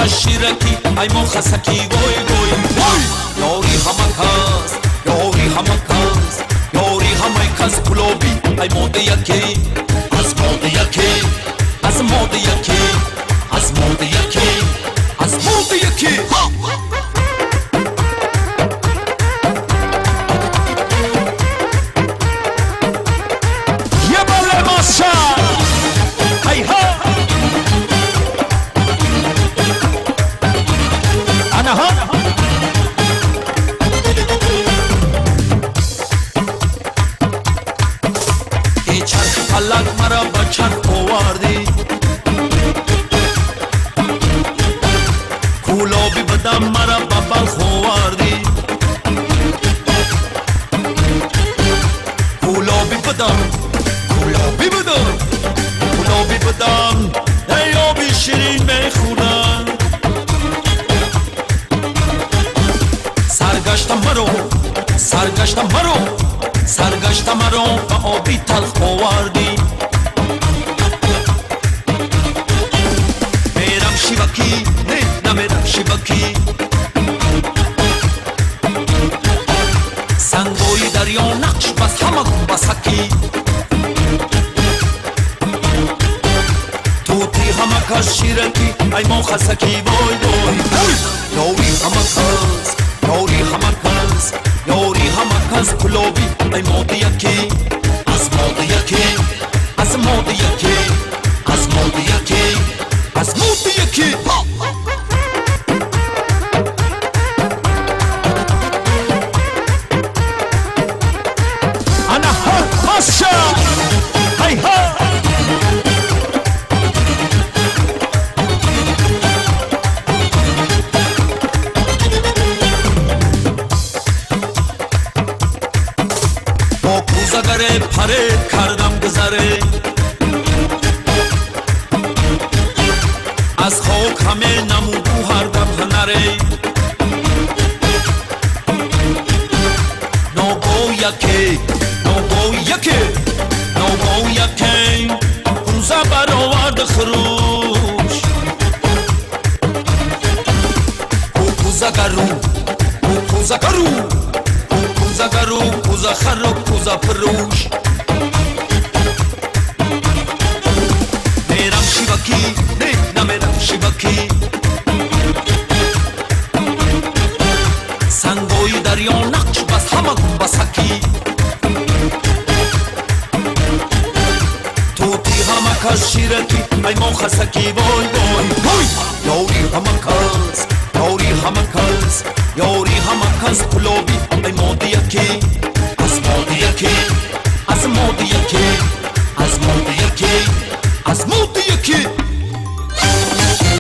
شیرکی ای مخسکی وای وای hamakas, yori hamakas, yori hamakas kulobi. Ay mode yaki, az mode yaki, az mode yaki, az mode yaki, az mode yaki. Yebale masha, hey ha. Ana ha. Halak mara bachar owardi Kulo bi badam mara baba khowardi Kulo bi badam Kulo bi badam Kulo bi badam Ayo bi shirin mekhunam Sargashtam maro Sargashtam maro Sargashtam maro Ba obi talx owardi Shivaki, ne, nameram Shivaki Sangoy daryo naqsh bas hamagun basaki Tuti hamakas shiraki, ay mokhasaki boy boy Yori hamakas, yori hamakas, yori hamakas kulobi Ay modi yaki, az modi yaki, az modi yaki, az modi yaki Asmuti yaki Ana ha masha Hey ha Bo kuzagare phare kardam guzare از خاک همه نمودو هر دم هنره نوگو یکی نوگو یکی نوگو یکی کوزه برآورد خروش کوزه گرو کوزه گرو کوزه گرو کوزه خرو کوزه فروش میرم شیوکی nameram Shivaki Sangoy daryo naqsh bas hamagun basaki Tuti hamakas shiraki ay mokhasaki boy boy Yori hamakas, yori hamakas, yori hamakas kulobi ay